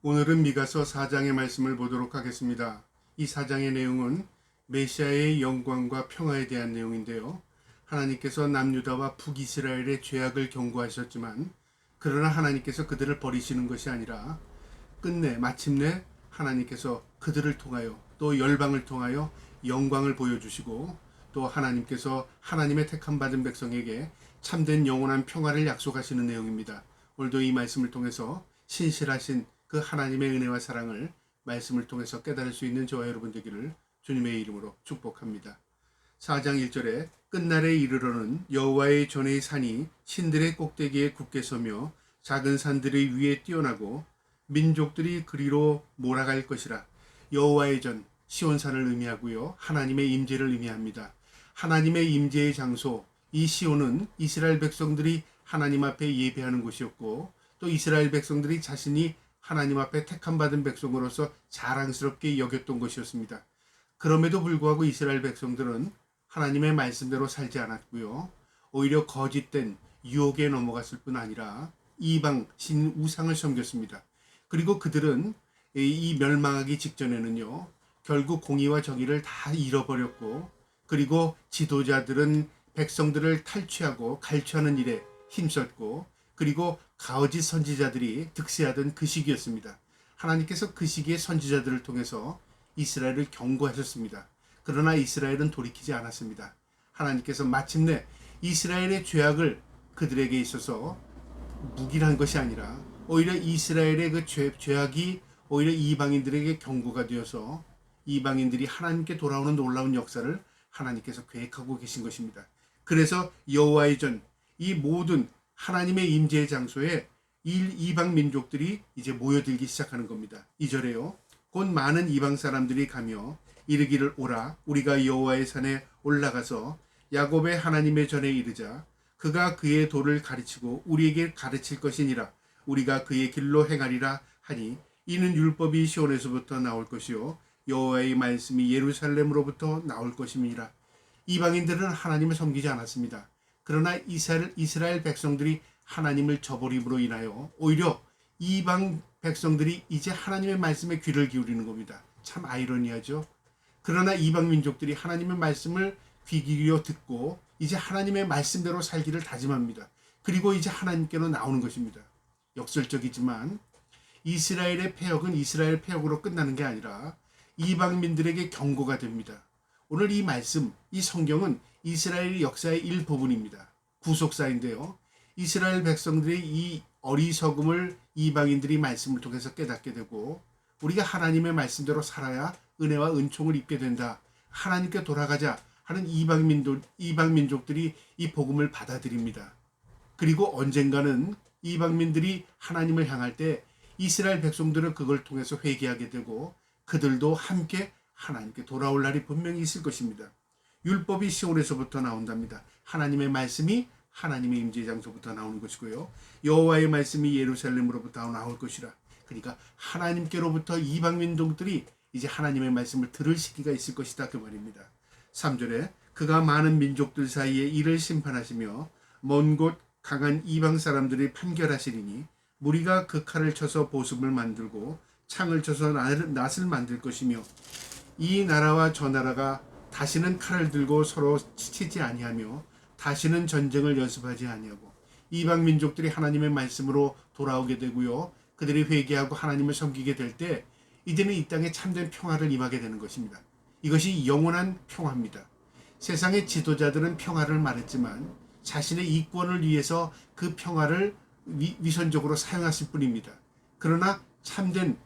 오늘은 미가서 4장의 말씀을 보도록 하겠습니다. 이 4장의 내용은 메시아의 영광과 평화에 대한 내용인데요. 하나님께서 남유다와 북이스라엘의 죄악을 경고하셨지만 그러나 하나님께서 그들을 버리시는 것이 아니라 마침내 하나님께서 그들을 통하여 또 열방을 통하여 영광을 보여주시고 또 하나님께서 하나님의 택함 받은 백성에게 참된 영원한 평화를 약속하시는 내용입니다. 오늘도 이 말씀을 통해서 신실하신 그 하나님의 은혜와 사랑을 말씀을 통해서 깨달을 수 있는 저와 여러분 되기를 주님의 이름으로 축복합니다. 4장 1절에 끝날에 이르러는 여호와의 전의 산이 신들의 꼭대기에 굳게 서며 작은 산들의 위에 뛰어나고 민족들이 그리로 몰아갈 것이라. 여호와의 전, 시온산을 의미하고요. 하나님의 임재를 의미합니다. 하나님의 임재의 장소, 이 시온은 이스라엘 백성들이 하나님 앞에 예배하는 곳이었고 또 이스라엘 백성들이 자신이 하나님 앞에 택함받은 백성으로서 자랑스럽게 여겼던 것이었습니다. 그럼에도 불구하고 이스라엘 백성들은 하나님의 말씀대로 살지 않았고요. 오히려 거짓된 유혹에 넘어갔을 뿐 아니라 이방 신 우상을 섬겼습니다. 그리고 그들은 이 멸망하기 직전에는요. 결국 공의와 정의를 다 잃어버렸고 그리고 지도자들은 백성들을 탈취하고 갈취하는 일에 힘썼고 그리고 거짓 선지자들이 득세하던 그 시기였습니다. 하나님께서 그 시기에 선지자들을 통해서 이스라엘을 경고하셨습니다. 그러나 이스라엘은 돌이키지 않았습니다. 하나님께서 마침내 이스라엘의 죄악을 그들에게 있어서 묵인한 것이 아니라 오히려 이스라엘의 그 죄악이 오히려 이방인들에게 경고가 되어서 이방인들이 하나님께 돌아오는 놀라운 역사를 하나님께서 계획하고 계신 것입니다. 그래서 여호와의 전, 이 모든 하나님의 임재의 장소에 이방 민족들이 이제 모여들기 시작하는 겁니다. 2절에요. 곧 많은 이방 사람들이 가며 이르기를 오라 우리가 여호와의 산에 올라가서 야곱의 하나님의 전에 이르자 그가 그의 도를 가르치고 우리에게 가르칠 것이니라. 우리가 그의 길로 행하리라 하니 이는 율법이 시온에서부터 나올 것이요 여호와의 말씀이 예루살렘으로부터 나올 것임이라. 이방인들은 하나님을 섬기지 않았습니다. 그러나 이스라엘 백성들이 하나님을 저버림으로 인하여 오히려 이방 백성들이 이제 하나님의 말씀에 귀를 기울이는 겁니다. 참 아이러니하죠. 그러나 이방 민족들이 하나님의 말씀을 귀 기울여 듣고 이제 하나님의 말씀대로 살기를 다짐합니다. 그리고 이제 하나님께로 나오는 것입니다. 역설적이지만 이스라엘의 패역은 이스라엘 패역으로 끝나는 게 아니라 이방민들에게 경고가 됩니다. 오늘 이 말씀, 이 성경은 이스라엘 역사의 일부분입니다. 구속사인데요. 이스라엘 백성들의 이 어리석음을 이방인들이 말씀을 통해서 깨닫게 되고 우리가 하나님의 말씀대로 살아야 은혜와 은총을 입게 된다. 하나님께 돌아가자 하는 이방 민족들이 이 복음을 받아들입니다. 그리고 언젠가는 이방민들이 하나님을 향할 때 이스라엘 백성들은 그걸 통해서 회개하게 되고 그들도 함께 하나님께 돌아올 날이 분명히 있을 것입니다. 율법이 시온에서부터 나온답니다. 하나님의 말씀이 하나님의 임재 장소부터 나오는 것이고요. 여호와의 말씀이 예루살렘으로부터 나올 것이라. 그러니까 하나님께로부터 이방 민족들이 이제 하나님의 말씀을 들을 시기가 있을 것이다 그 말입니다. 3절에 그가 많은 민족들 사이에 이를 심판하시며 먼 곳 강한 이방 사람들이 판결하시리니 무리가 그 칼을 쳐서 보습을 만들고 창을 쳐서 낫을 만들 것이며 이 나라와 저 나라가 다시는 칼을 들고 서로 치지 아니하며 다시는 전쟁을 연습하지 아니하고 이방 민족들이 하나님의 말씀으로 돌아오게 되고요. 그들이 회개하고 하나님을 섬기게 될 때 이제는 이 땅에 참된 평화를 임하게 되는 것입니다. 이것이 영원한 평화입니다. 세상의 지도자들은 평화를 말했지만 자신의 이권을 위해서 그 평화를 위선적으로 사용했을 뿐입니다. 그러나 참된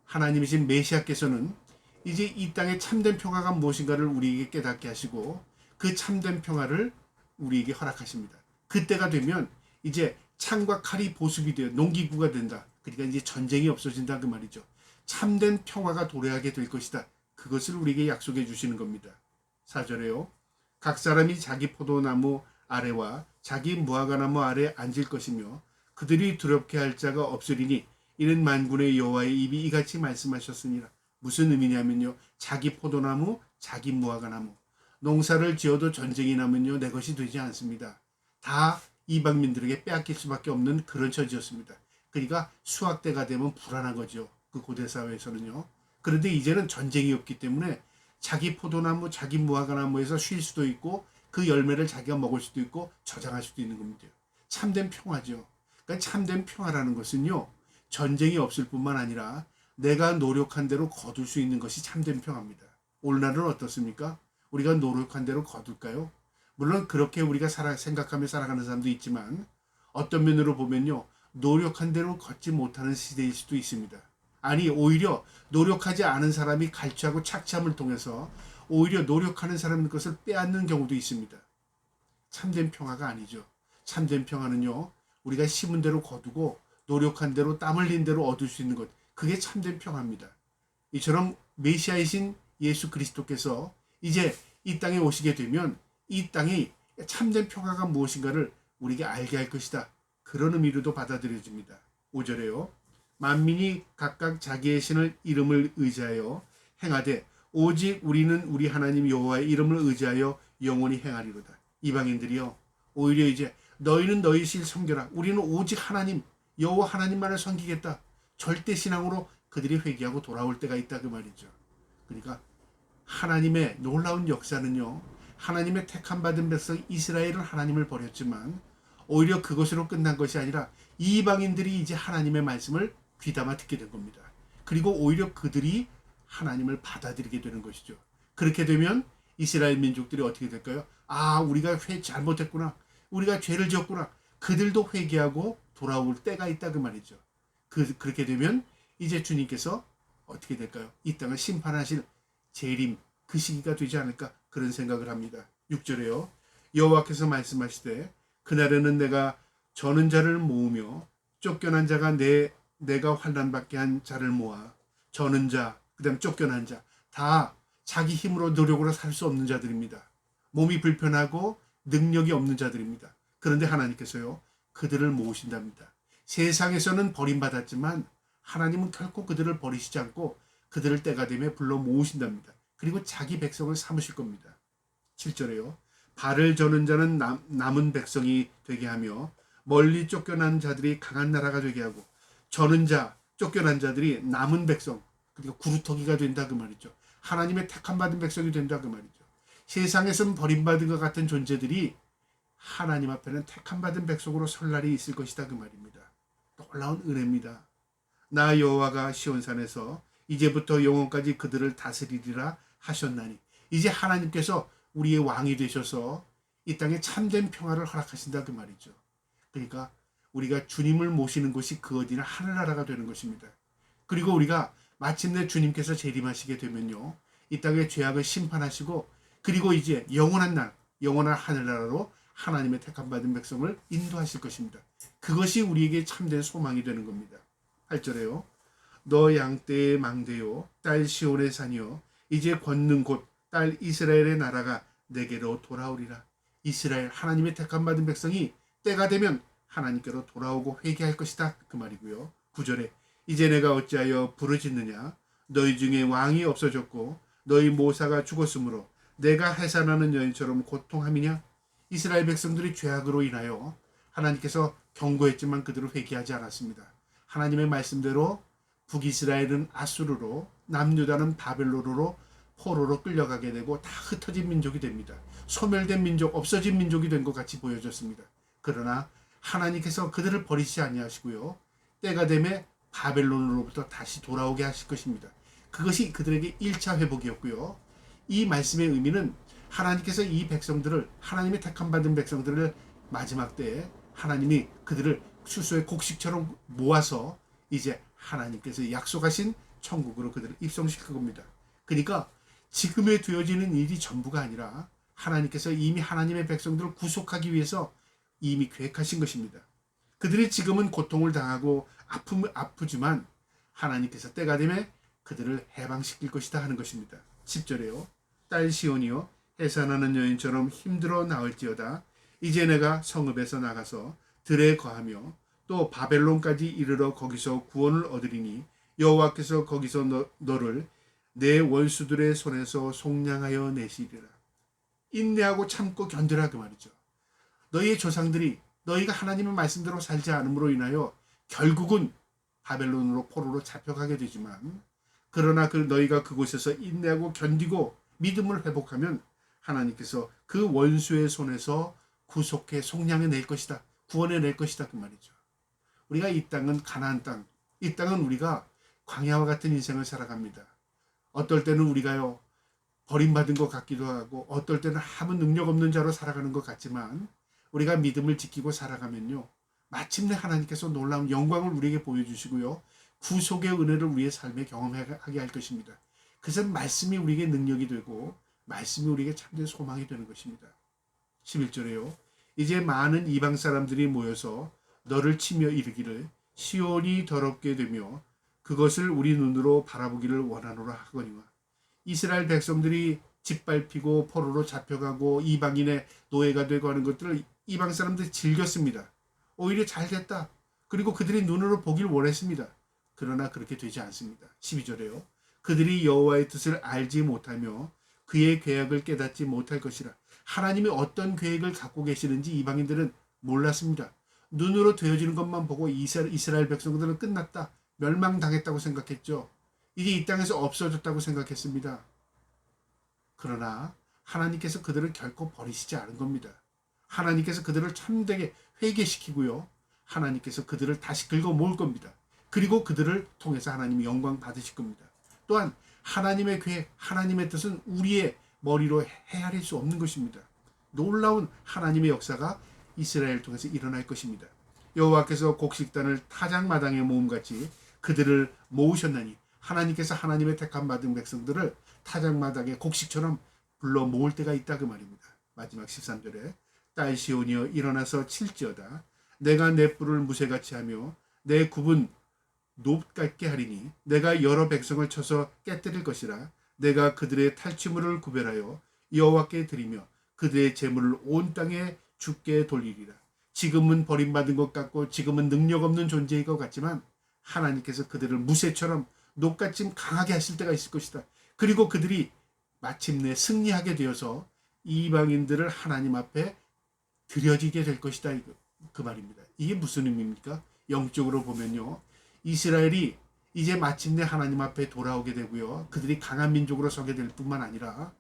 하나님이신 메시아께서는 이제 이 땅에 참된 평화가 무엇인가를 우리에게 깨닫게 하시고 그 참된 평화를 우리에게 허락하십니다. 그때가 되면 이제 창과 칼이 보습이 되어 농기구가 된다. 그러니까 이제 전쟁이 없어진다 그 말이죠. 참된 평화가 도래하게 될 것이다. 그것을 우리에게 약속해 주시는 겁니다. 4절에요. 각 사람이 자기 포도나무 아래와 자기 무화과나무 아래 앉을 것이며 그들이 두렵게 할 자가 없으리니 이는 만군의 여호와의 입이 이같이 말씀하셨으니라. 무슨 의미냐면요. 자기 포도나무, 자기 무화과나무. 농사를 지어도 전쟁이 나면요. 내 것이 되지 않습니다. 다 이방민들에게 빼앗길 수밖에 없는 그런 처지였습니다. 그러니까 수확 때가 되면 불안한 거죠. 그 고대 사회에서는요. 그런데 이제는 전쟁이 없기 때문에 자기 포도나무, 자기 무화과나무에서 쉴 수도 있고 그 열매를 자기가 먹을 수도 있고 저장할 수도 있는 겁니다. 참된 평화죠. 그러니까 참된 평화라는 것은요. 전쟁이 없을 뿐만 아니라 내가 노력한 대로 거둘 수 있는 것이 참된 평화입니다. 오늘날은 어떻습니까? 우리가 노력한 대로 거둘까요? 물론 그렇게 우리가 생각하며 살아가는 사람도 있지만 어떤 면으로 보면요. 노력한 대로 걷지 못하는 시대일 수도 있습니다. 아니 오히려 노력하지 않은 사람이 갈취하고 착취함을 통해서 오히려 노력하는 사람 것을 빼앗는 경우도 있습니다. 참된 평화가 아니죠. 참된 평화는요. 우리가 심은 대로 거두고 노력한 대로 땀 흘린 대로 얻을 수 있는 것. 그게 참된 평화입니다. 이처럼 메시아이신 예수 그리스도께서 이제 이 땅에 오시게 되면 이 땅이 참된 평화가 무엇인가를 우리에게 알게 할 것이다. 그런 의미로도 받아들여집니다. 5절에요. 만민이 각각 자기의 신을 이름을 의지하여 행하되 오직 우리는 우리 하나님 여호와의 이름을 의지하여 영원히 행하리로다. 이방인들이요. 오히려 이제 너희는 너희 신 섬겨라. 우리는 오직 하나님 여호와 하나님만을 섬기겠다. 절대 신앙으로 그들이 회개하고 돌아올 때가 있다 그 말이죠. 그러니까 하나님의 놀라운 역사는요. 하나님의 택함 받은 백성 이스라엘은 하나님을 버렸지만 오히려 그것으로 끝난 것이 아니라 이방인들이 이제 하나님의 말씀을 귀담아 듣게 된 겁니다. 그리고 오히려 그들이 하나님을 받아들이게 되는 것이죠. 그렇게 되면 이스라엘 민족들이 어떻게 될까요? 아, 우리가 잘못했구나. 우리가 죄를 지었구나. 그들도 회개하고 돌아올 때가 있다 그 말이죠. 그렇게 되면 이제 주님께서 어떻게 될까요? 이 땅을 심판하실 재림 그 시기가 되지 않을까 그런 생각을 합니다. 6절에요. 여호와께서 말씀하시되 그날에는 내가 저는 자를 모으며 쫓겨난 자가 내가 환난받게 한 자를 모아 저는 자 그다음 쫓겨난 자 다 자기 힘으로 노력으로 살 수 없는 자들입니다. 몸이 불편하고 능력이 없는 자들입니다. 그런데 하나님께서요 그들을 모으신답니다. 세상에서는 버림받았지만 하나님은 결코 그들을 버리시지 않고 그들을 때가 되면 불러 모으신답니다. 그리고 자기 백성을 삼으실 겁니다. 7절에요. 발을 저는 자는 남은 백성이 되게 하며 멀리 쫓겨난 자들이 강한 나라가 되게 하고 저는 자, 쫓겨난 자들이 남은 백성, 그러니까 구루터기가 된다 그 말이죠. 하나님의 택함 받은 백성이 된다 그 말이죠. 세상에서는 버림받은 것 같은 존재들이 하나님 앞에는 택함 받은 백성으로 설 날이 있을 것이다 그 말입니다. 놀라운 은혜입니다. 나 여호와가 시온산에서 이제부터 영원까지 그들을 다스리리라 하셨나니 이제 하나님께서 우리의 왕이 되셔서 이 땅에 참된 평화를 허락하신다 그 말이죠. 그러니까 우리가 주님을 모시는 곳이 그 어디나 하늘나라가 되는 것입니다. 그리고 우리가 마침내 주님께서 재림하시게 되면요. 이 땅의 죄악을 심판하시고 그리고 이제 영원한 날, 영원한 하늘나라로 하나님의 택함받은 백성을 인도하실 것입니다. 그것이 우리에게 참된 소망이 되는 겁니다. 8절에요. 너 양떼의 망대요 딸 시온의 산이요 이제 걷는 곳 딸 이스라엘의 나라가 내게로 돌아오리라. 이스라엘 하나님의 택함받은 백성이 때가 되면 하나님께로 돌아오고 회개할 것이다 그 말이고요. 9절에 이제 내가 어찌하여 부르짖느냐 너희 중에 왕이 없어졌고 너희 모사가 죽었으므로 내가 해산하는 여인처럼 고통함이냐. 이스라엘 백성들이 죄악으로 인하여 하나님께서 경고했지만 그들을 회개하지 않았습니다. 하나님의 말씀대로 북이스라엘은 아수르로 남유다는 바벨론으로 포로로 끌려가게 되고 다 흩어진 민족이 됩니다. 소멸된 민족, 없어진 민족이 된 것 같이 보여졌습니다. 그러나 하나님께서 그들을 버리시지 아니하시고요. 때가 되면 바벨론으로부터 다시 돌아오게 하실 것입니다. 그것이 그들에게 1차 회복이었고요. 이 말씀의 의미는 하나님께서 이 백성들을 하나님의 택함 받은 백성들을 마지막 때에 하나님이 그들을 수소의 곡식처럼 모아서 이제 하나님께서 약속하신 천국으로 그들을 입성시킬 겁니다. 그러니까 지금에 되어지는 일이 전부가 아니라 하나님께서 이미 하나님의 백성들을 구속하기 위해서 이미 계획하신 것입니다. 그들이 지금은 고통을 당하고 아프지만 하나님께서 때가 되면 그들을 해방시킬 것이다 하는 것입니다. 10절에요. 딸 시온이요 해산하는 여인처럼 힘들어 나을지어다. 이제 내가 성읍에서 나가서 들에 거하며 또 바벨론까지 이르러 거기서 구원을 얻으리니 여호와께서 거기서 너를 내 원수들의 손에서 속량하여 내시리라. 인내하고 참고 견디라 그 말이죠. 너희의 조상들이 너희가 하나님의 말씀대로 살지 않음으로 인하여 결국은 바벨론으로 포로로 잡혀가게 되지만 그러나 너희가 그곳에서 인내하고 견디고 믿음을 회복하면 하나님께서 그 원수의 손에서 구속해 속량해 낼 것이다. 구원해 낼 것이다. 그 말이죠. 우리가 이 땅은 가나안 땅. 이 땅은 우리가 광야와 같은 인생을 살아갑니다. 어떨 때는 우리가요. 버림받은 것 같기도 하고 어떨 때는 아무 능력 없는 자로 살아가는 것 같지만 우리가 믿음을 지키고 살아가면요. 마침내 하나님께서 놀라운 영광을 우리에게 보여주시고요. 구속의 은혜를 우리의 삶에 경험하게 할 것입니다. 그래서 말씀이 우리에게 능력이 되고 말씀이 우리에게 참된 소망이 되는 것입니다. 11절에요. 이제 많은 이방 사람들이 모여서 너를 치며 이르기를 시온이 더럽게 되며 그것을 우리 눈으로 바라보기를 원하노라 하거니와. 이스라엘 백성들이 짓밟히고 포로로 잡혀가고 이방인의 노예가 되고 하는 것들을 이방 사람들이 즐겼습니다. 오히려 잘됐다. 그리고 그들이 눈으로 보길 원했습니다. 그러나 그렇게 되지 않습니다. 12절에요. 그들이 여호와의 뜻을 알지 못하며 그의 계획을 깨닫지 못할 것이라. 하나님이 어떤 계획을 갖고 계시는지 이방인들은 몰랐습니다. 눈으로 되어지는 것만 보고 이스라엘 백성들은 끝났다. 멸망당했다고 생각했죠. 이제 이 땅에서 없어졌다고 생각했습니다. 그러나 하나님께서 그들을 결코 버리시지 않은 겁니다. 하나님께서 그들을 참되게 회개시키고요. 하나님께서 그들을 다시 긁어 모을 겁니다. 그리고 그들을 통해서 하나님이 영광 받으실 겁니다. 또한 하나님의 계획, 하나님의 뜻은 우리의 머리로 헤아릴 수 없는 것입니다. 놀라운 하나님의 역사가 이스라엘을 통해서 일어날 것입니다. 여호와께서 곡식단을 타작마당에 모음같이 그들을 모으셨나니 하나님께서 하나님의 택함 받은 백성들을 타작마당에 곡식처럼 불러 모을 때가 있다 그 말입니다. 마지막 13절에 딸 시온이여 일어나서 칠지어다. 내가 내 뿔을 무쇠같이 하며 내 굽은 높게 하리니 내가 여러 백성을 쳐서 깨뜨릴 것이라. 내가 그들의 탈취물을 구별하여 여호와께 드리며 그들의 재물을 온 땅에 주께 돌리리라. 지금은 버림받은 것 같고 지금은 능력 없는 존재인 것 같지만 하나님께서 그들을 무쇠처럼 녹같이 강하게 하실 때가 있을 것이다. 그리고 그들이 마침내 승리하게 되어서 이방인들을 하나님 앞에 드려지게 될 것이다. 그 말입니다. 이게 무슨 의미입니까? 영적으로 보면요. 이스라엘이 이제 마침내 하나님 앞에 돌아오게 되고요. 그들이 강한 민족으로 서게 될 뿐만 아니라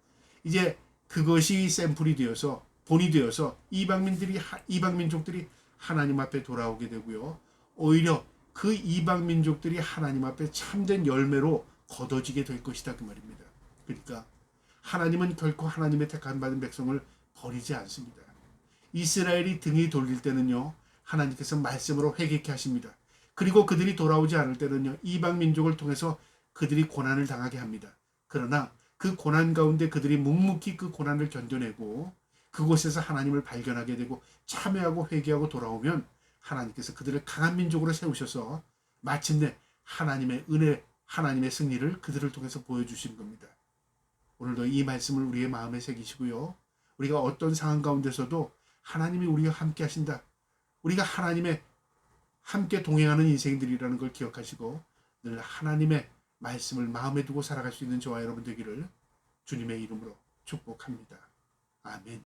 이제 그것이 샘플이 되어서 본이 되어서 이방 민족들이 하나님 앞에 돌아오게 되고요. 오히려 그 이방 민족들이 하나님 앞에 참된 열매로 거둬지게 될 것이다 그 말입니다. 그러니까 하나님은 결코 하나님의 택함 받은 백성을 버리지 않습니다. 이스라엘이 등이 돌릴 때는요. 하나님께서 말씀으로 회개케 하십니다. 그리고 그들이 돌아오지 않을 때는요. 이방 민족을 통해서 그들이 고난을 당하게 합니다. 그러나 그 고난 가운데 그들이 묵묵히 그 고난을 견뎌내고 그곳에서 하나님을 발견하게 되고 참회하고 회개하고 돌아오면 하나님께서 그들을 강한 민족으로 세우셔서 마침내 하나님의 은혜, 하나님의 승리를 그들을 통해서 보여주신 겁니다. 오늘도 이 말씀을 우리의 마음에 새기시고요. 우리가 어떤 상황 가운데서도 하나님이 우리와 함께 하신다. 우리가 하나님의 함께 동행하는 인생들이라는 걸 기억하시고 늘 하나님의 말씀을 마음에 두고 살아갈 수 있는 저와 여러분 되기를 주님의 이름으로 축복합니다. 아멘.